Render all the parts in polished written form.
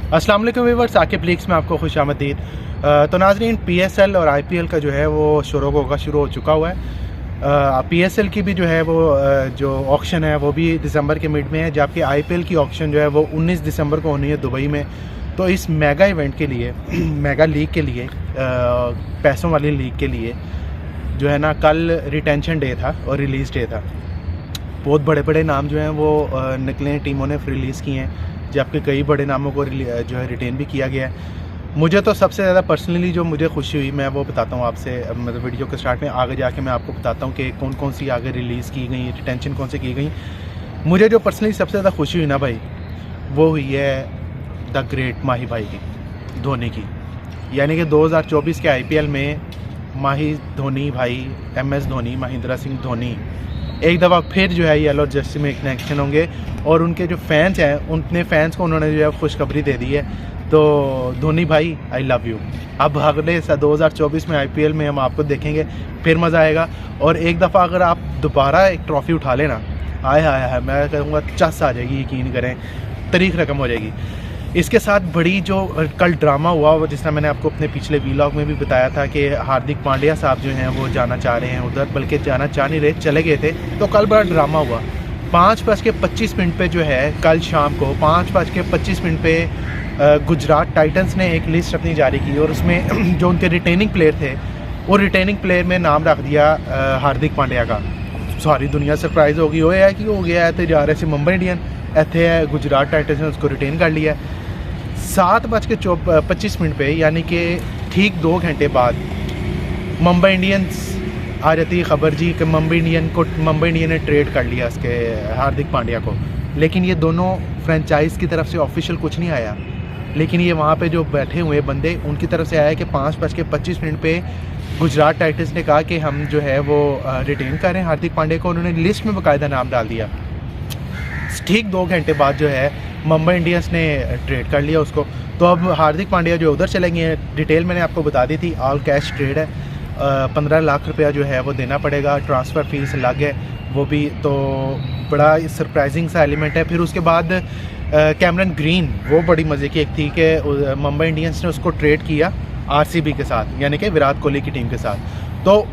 अस्सलाम वालेकुम viewers, Aqib leagues में आपको खुशामदीद। तो नाज़रीन, पीएसएल और आईपीएल का जो है वो शुरू हो चुका हुआ है। पीएसएल की भी जो है वो जो ऑक्शन है वो भी दिसंबर के मिड में है, जबकि आईपीएल की ऑक्शन जो है वो 19 दिसंबर को होनी है दुबई में। तो इस मेगा इवेंट के लिए मेगा लीग के लिए पैसों वाली लीग के लिए जो है ना, कल रिटेंशन डे था और रिलीज़ डे था। बहुत बड़े बड़े नाम जो हैं वो निकले हैं, टीमों ने रिलीज़ किए हैं, जबकि कई बड़े नामों को जो है रिटेन भी किया गया है। मुझे तो सबसे ज़्यादा पर्सनली जो मुझे खुशी हुई, मैं वो बताता हूँ आपसे, मतलब वीडियो के स्टार्ट में आगे जाके मैं आपको बताता हूँ कि कौन कौन सी आगे रिलीज़ की गई, रिटेंशन कौन सी की गई। मुझे जो पर्सनली सबसे ज़्यादा खुशी हुई ना भाई, वो हुई है द ग्रेट माही भाई की, धोनी की। यानी कि 2024 के आईपीएल में माही धोनी भाई, MS धोनी, महेंद्र सिंह धोनी एक दफ़ा फिर जो है येलो जर्सी में कनेक्शन होंगे, और उनके जो फैंस हैं उनके फैंस को उन्होंने जो है खुशखबरी दे दी है। तो धोनी भाई, आई लव यू। अब अगले 2024 में आईपीएल में हम आपको देखेंगे, फिर मज़ा आएगा। और एक दफ़ा अगर आप दोबारा एक ट्रॉफ़ी उठा लेना, आए हाय मैं कहूँगा चस आ जाएगी, यकीन करें, तारीख रकम हो जाएगी। इसके साथ बड़ी जो कल ड्रामा हुआ, जिस तरह मैंने आपको अपने पिछले वीलॉग में भी बताया था कि हार्दिक पांड्या साहब जो हैं वो जाना चाह रहे हैं उधर, बल्कि जाना चाह नहीं रहे, चले गए थे। तो कल बड़ा ड्रामा हुआ। 5:25 पे जो है कल शाम को 5:25 पे गुजरात टाइटंस ने एक लिस्ट अपनी जारी की, और उसमें जो उनके रिटेनिंग प्लेयर थे, वो रिटेनिंग प्लेयर में नाम रख दिया हार्दिक पांड्या का। सारी दुनिया सरप्राइज़ होगी, हो है कि हो गया है तो जा रहे थे मुंबई इंडियन, इतने है गुजरात टाइटंस ने उसको रिटेन कर लिया। 7:25 पे, यानी कि ठीक 2 घंटे बाद मुंबई इंडियंस आ जाती है खबर जी कि मुंबई इंडियन ने ट्रेड कर लिया उसके हार्दिक पांड्या को। लेकिन ये दोनों फ्रेंचाइज की तरफ से ऑफिशियल कुछ नहीं आया, लेकिन ये वहाँ पे जो बैठे हुए बंदे उनकी तरफ से आया कि 5:25 पे गुजरात टाइटंस ने कहा कि हम जो है वो रिटेन करें हार्दिक पांड्या को। उन्होंने लिस्ट में बाकायदा नाम डाल दिया। ठीक 2 घंटे बाद जो है मुंबई इंडियंस ने ट्रेड कर लिया उसको। तो अब हार्दिक पांड्या जो उधर चले गए हैं, डिटेल मैंने आपको बता दी थी, ऑल कैश ट्रेड है। 15 लाख रुपया जो है वो देना पड़ेगा, ट्रांसफ़र फीस अलग है वो भी। तो बड़ा सरप्राइजिंग सा एलिमेंट है। फिर उसके बाद कैमरन ग्रीन, वो बड़ी मज़े की एक थी कि मुंबई इंडियंस ने उसको ट्रेड किया RCB के साथ, यानी कि विराट कोहली की टीम के साथ। तो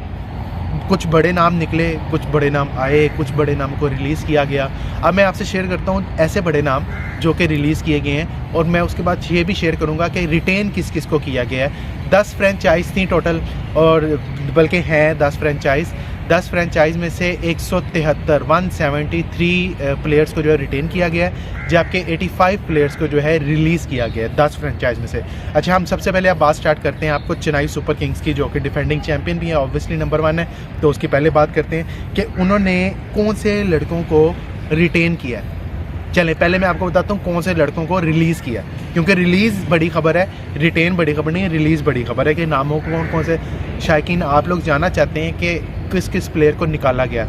कुछ बड़े नाम निकले, कुछ बड़े नाम आए, कुछ बड़े नाम को रिलीज़ किया गया। अब मैं आपसे शेयर करता हूँ ऐसे बड़े नाम जो कि रिलीज़ किए गए हैं, और मैं उसके बाद ये भी शेयर करूँगा कि रिटेन किस किस को किया गया है। 10 फ्रेंचाइज थी टोटल, और बल्कि हैं 10 फ्रेंचाइज। 10 फ्रेंचाइज में से 173 प्लेयर्स को जो है रिटेन किया गया है, जबकि 85 प्लेयर्स को जो है रिलीज़ किया गया है 10 फ्रेंचाइज में से। अच्छा, हम सबसे पहले आप बात स्टार्ट करते हैं आपको चेन्नई सुपर किंग्स की, जो कि डिफेंडिंग चैंपियन भी है, ऑब्वियसली नंबर 1 है। तो उसकी पहले बात करते हैं कि उन्होंने कौन से लड़कों को रिटेन किया है। चलें, पहले मैं आपको बताता हूँ कौन से लड़कों को रिलीज़ किया, क्योंकि रिलीज़ बड़ी खबर है, रिटेन बड़ी खबर नहीं है, रिलीज़ बड़ी खबर है कि नामों को कौन कौन से शायकीन आप लोग जानना चाहते हैं कि किस किस प्लेयर को निकाला गया।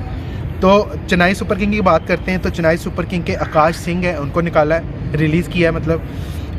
तो चेन्नई सुपर किंग की बात करते हैं। तो चेन्नई सुपर किंग के आकाश सिंह है, उनको निकाला है, रिलीज़ किया है। मतलब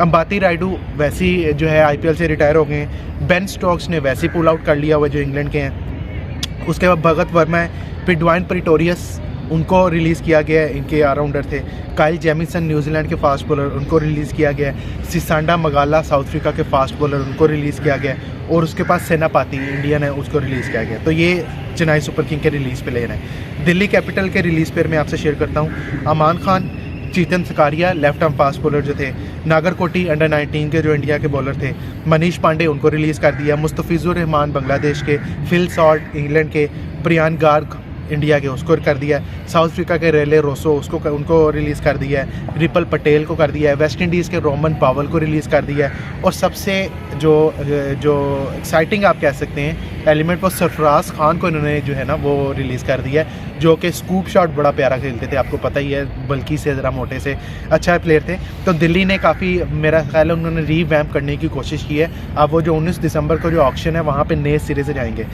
अंबाती रायडू वैसे ही जो है IPL से रिटायर हो गए हैं। बेन स्टोक्स ने वैसे ही पुल आउट कर लिया हुआ, जो इंग्लैंड के हैं। उसके बाद भगत वर्मा है। फिर ड्वाइन प्रिटोरियस, उनको रिलीज़ किया गया है, इनके ऑलराउंडर थे। काइल जेमिसन न्यूजीलैंड के फास्ट बॉलर, उनको रिलीज़ किया गया है। सिसांडा मगाला साउथ अफ्रीका के फास्ट बॉलर, उनको रिलीज़ किया गया है। और उसके पास सेनापति इंडियन है, उसको रिलीज़ किया गया। तो ये चेन्नई सुपर किंग के रिलीज़ प्लेयर हैं। दिल्ली कैपिटल के रिलीज़ प्लेयर मैं आपसे शेयर करता हूँ। Aman Khan, Chetan Sakariya left arm fast bowler जो थे। नागरकोटी अंडर 19 के जो इंडिया के बॉलर थे। मनीष पांडे, उनको रिलीज़ कर दिया। मुस्तफिजुर रहमान बांग्लादेश के। फिल सॉल्ट इंग्लैंड के। प्रियान गार्ग इंडिया के, उसको कर दिया। साउथ अफ्रीका के रेले रोसो, उनको रिलीज़ कर दिया है। रिपल पटेल को कर दिया है। वेस्ट इंडीज़ के रोमन पावल को रिलीज़ कर दिया है। और सबसे जो एक्साइटिंग आप कह सकते हैं एलिमेंट, वो सरफराज खान को इन्होंने जो है ना वो रिलीज़ कर दिया है, जो कि स्कूप शॉट बड़ा प्यारा खेलते थे, आपको पता ही है, बल्कि से ज़रा मोटे से अच्छा प्लेयर थे। तो दिल्ली ने काफ़ी, मेरा ख्याल है, उन्होंने रीवैम्प करने की कोशिश की है। अब वो जो 19 दिसंबर को जो ऑक्शन है वहाँ पे नए सिरे से जाएंगे।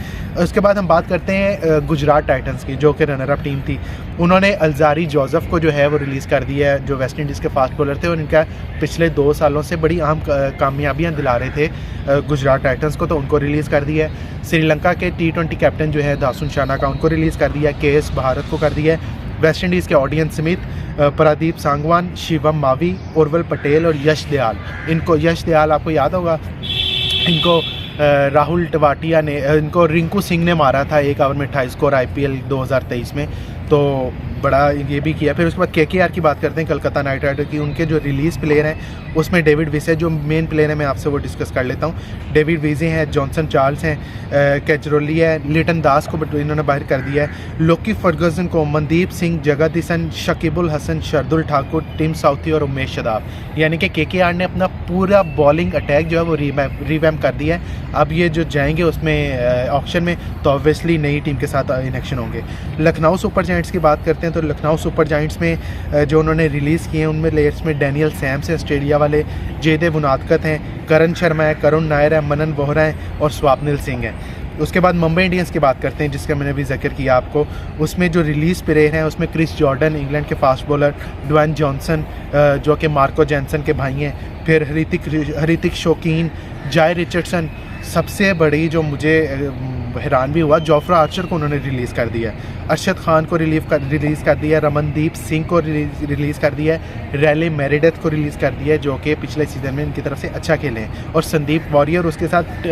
उसके बाद हम बात करते हैं गुजरात टाइटंस की, जो कि रनर अप टीम थी। उन्होंने अलजारी जोसेफ को जो है वो रिलीज़ कर दिया है, जो वेस्ट इंडीज़ के फास्ट बॉलर थे, और इनका पिछले 2 सालों से बड़ी अहम कामयाबियाँ दिला रहे थे गुजरात टाइटंस को, तो उनको रिलीज़ कर दिया है। श्रीलंका के T20 कैप्टन जो है दासुन शाना का, उनको रिलीज़ कर दिया है। KS भारत को कर दिया है। वेस्ट इंडीज़ के ऑडियंस स्मिथ, प्रदीप सांगवान, शिवम मावी, उर्वल पटेल और यश दयाल। इनको यश दयाल आपको याद होगा, इनको राहुल टेवाटिया ने, इनको रिंकू सिंह ने मारा था 1 ओवर में 28 स्कोर IPL 2023 में, तो बड़ा ये भी किया। फिर उसके बाद KKR की बात करते हैं, कलकत्ता नाइट राइडर की। उनके जो रिलीज़ प्लेयर हैं उसमें डेविड विसे जो मेन प्लेयर है, मैं आपसे वो डिस्कस कर लेता हूँ। डेविड विसे हैं, जॉनसन चार्ल्स हैं, कैचरोली है, लिटन दास को इन्होंने बाहर कर दिया है, लोकी फर्गसन को, मनदीप सिंह, जगदीशन, शकीबुल हसन, शरदुल ठाकुर, टिम साउथी और उमेश शादाब। यानी कि KKR ने अपना पूरा बॉलिंग अटैक जो है वो रिवैम्प कर दिया है। अब ये जो जाएंगे उसमें ऑक्शन में, तो ऑब्वियसली नई टीम के साथ इन एक्शन होंगे। लखनऊ सुपर जायंट्स की बात करते हैं तो लखनऊ सुपर जायंट्स में जो उन्होंने रिलीज़ किए हैं उनमें प्लेयर्स में डैनियल सैम्स हैं ऑस्ट्रेलिया वाले, जयदेव उनादकत हैं, करण शर्मा है, करुण नायर है, मनन वोहरा हैं और स्वप्निल सिंह हैं। उसके बाद मुंबई इंडियंस की बात करते हैं जिसका मैंने भी जिक्र किया आपको। उसमें जो रिलीज़ प्लेयर हैं उसमें क्रिस जॉर्डन इंग्लैंड के फास्ट बॉलर, ड्वेन जॉनसन जो कि मार्को जैनसन के भाई हैं, फिर हृतिक शौकीन, जाय रिचर्डसन, सबसे बड़ी जो मुझे हैरान भी हुआ, जोफ्रा आर्चर को उन्होंने रिलीज़ कर दिया है, अरशद खान को रिलीज़ कर दिया है, रमनदीप सिंह को रिलीज़ कर दिया है, रैली मेरिडेथ को रिलीज़ कर दिया है जो कि पिछले सीज़न में इनकी तरफ से अच्छा खेले हैं, और संदीप वॉरियर उसके साथ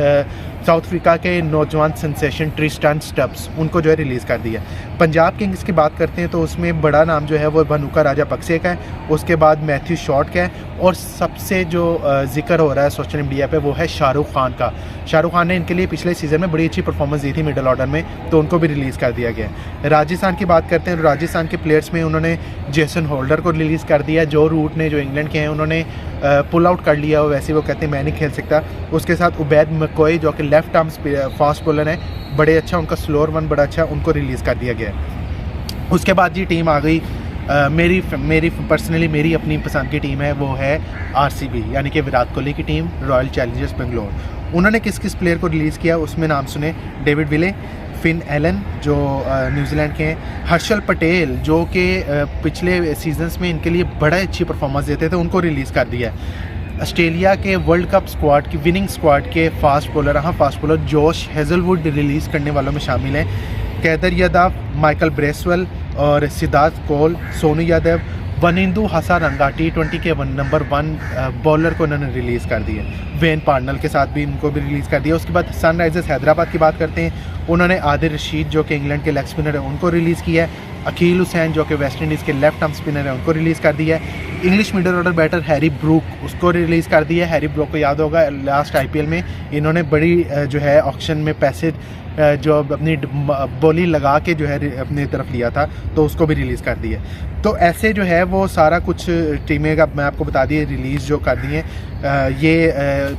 साउथ अफ्रीका के नौजवान सेंसेशन ट्रिस्टन स्टब्स, उनको जो है रिलीज़ कर दिया। पंजाब किंग्स की बात करते हैं तो उसमें बड़ा नाम जो है वो भनुका राजापक्से का है, उसके बाद मैथ्यू शॉर्ट का है, और सबसे जो जिक्र हो रहा है सोशल मीडिया पे वो है शाहरुख खान का। शाहरुख खान ने इनके लिए पिछले सीज़न में बड़ी अच्छी परफॉर्मेंस दी थी मिडल ऑर्डर में, तो उनको भी रिलीज़ कर दिया गया। राजस्थान की बात करते हैं तो राजस्थान के प्लेयर्स में उन्होंने जेसन होल्डर को रिलीज़ कर दिया, जो रूट ने जो इंग्लैंड के हैं उन्होंने पुल आउट कर लिया, वैसे वो कहते हैं मैं नहीं खेल सकता। उसके साथ उबैद मकोई जो कि लेफ्ट आर्म फास्ट बॉलर हैं, बड़े अच्छा उनका स्लोअर वन बड़ा अच्छा, उनको रिलीज़ कर दिया गया। उसके बाद जी टीम आ गई मेरी पर्सनली मेरी अपनी पसंद की टीम है, वो है RCB यानी कि विराट कोहली की टीम, रॉयल चैलेंजर्स बेंगलोर। उन्होंने किस किस प्लेयर को रिलीज़ किया उसमें नाम सुने, डेविड विले, फिन एलन जो न्यूजीलैंड के हैं, हर्षल पटेल जो कि पिछले सीजन्स में इनके लिए बड़ा अच्छी परफॉर्मेंस देते थे, उनको रिलीज़ कर दिया है। ऑस्ट्रेलिया के वर्ल्ड कप स्क्वाड की विनिंग स्क्वाड के fast bowler Josh Hazlewood release करने वालों में शामिल हैं। कैदर यादव, माइकल ब्रेसवेल और सिद्धार्थ कौल, सोनू यादव, वनिंदु हसारंगा T20 के नंबर 1 बॉलर को उन्होंने रिलीज़ कर दिया। वेन पार्नल के साथ भी इनको भी रिलीज़ कर दिया। उसके बाद सनराइजर्स हैदराबाद की बात करते हैं, उन्होंने आदिल रशीद जो कि इंग्लैंड के लेग स्पिनर है उनको रिलीज़ किया है। अकील हुसैन जो कि वेस्ट इंडीज़ के लेफ्ट आर्म स्पिनर है उनको रिलीज़ कर दिया है। English middle order batter Harry Brook, उसको रिलीज़ कर दिया है। हैरी ब्रूक को याद होगा लास्ट IPL में इन्होंने बड़ी जो है ऑक्शन में पैसे जो अपनी बोली लगा के जो है अपनी तरफ लिया था, तो उसको भी रिलीज़ कर दिया। तो ऐसे जो है वो सारा कुछ टीमें का मैं आपको बता दिए रिलीज़ जो कर दी हैं, ये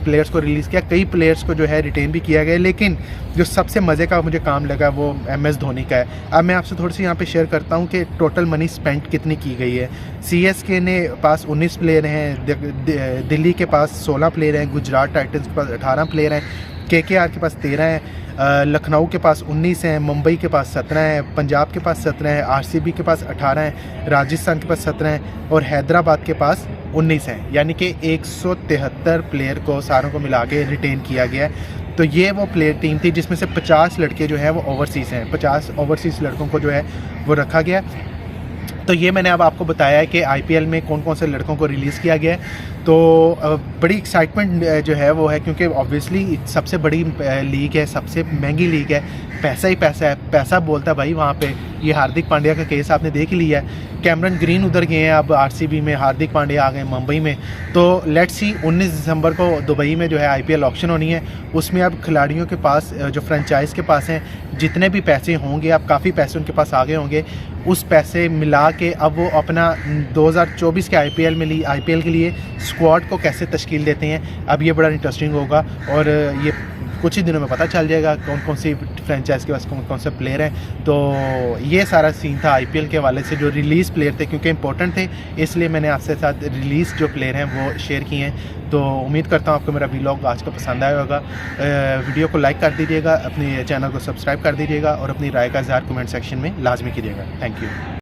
प्लेयर्स को रिलीज़ किया, कई प्लेयर्स को जो है रिटेन भी किया गया, लेकिन जो सबसे मज़े का मुझे काम लगा वो MS धोनी का है। अब मैं आपसे थोड़ी सी यहाँ पे शेयर करता हूँ कि टोटल मनी स्पेंड कितनी की गई है। CSK ने पास 19 प्लेयर हैं, दिल्ली के पास 16 प्लेयर हैं, गुजरात टाइटंस के पास 18 प्लेयर हैं, KKR के पास 13 हैं, लखनऊ के पास 19 हैं, मुंबई के पास 17 हैं, पंजाब के पास 17 हैं, RCB के पास 18 हैं, राजस्थान के पास 17 हैं और हैदराबाद के पास 19 हैं। यानी कि 173 प्लेयर को सारों को मिला के रिटेन किया गया है। तो ये वो प्लेयर टीम थी जिसमें से 50 लड़के जो हैं वो ओवरसीज़ हैं, 50 ओवरसीज़ लड़कों को जो है वो रखा गया। तो ये मैंने अब आपको बताया है कि IPL में कौन कौन से लड़कों को रिलीज़ किया गया है। तो बड़ी एक्साइटमेंट जो है वो है, क्योंकि ऑब्वियसली सबसे बड़ी लीग है, सबसे महंगी लीग है, पैसा ही पैसा है, पैसा बोलता है भाई वहाँ पे। ये हार्दिक पांड्या का केस आपने देख लिया है, कैमरन ग्रीन उधर गए हैं, अब RCB में हार्दिक पांड्या आ गए मुंबई में। तो लेट्स सी 19 दिसंबर को दुबई में जो है IPL ऑक्शन होनी है, उसमें अब खिलाड़ियों के पास जो फ्रेंचाइज के पास हैं जितने भी पैसे होंगे, अब काफ़ी पैसे उनके पास आ गए होंगे, उस पैसे मिला के अब वो अपना 2024 के IPL के लिए स्क्वाड को कैसे तश्कील देते हैं, अब ये बड़ा इंटरेस्टिंग होगा। और ये कुछ ही दिनों में पता चल जाएगा कौन कौन सी फ्रेंचाइज के पास कौन कौन से प्लेयर हैं। तो ये सारा सीन था IPL के हवाले से, जो रिलीज़ प्लेयर थे क्योंकि इंपॉर्टेंट थे, इसलिए मैंने आपसे साथ रिलीज़ जो प्लेयर हैं वो शेयर किए हैं। तो उम्मीद करता हूँ आपको मेरा व्लॉग आज का पसंद आया होगा। वीडियो को लाइक कर दीजिएगा, अपने चैनल को सब्सक्राइब कर दीजिएगा और अपनी राय का इज़हार कमेंट सेक्शन में लाजमी कीजिएगा। Thank you.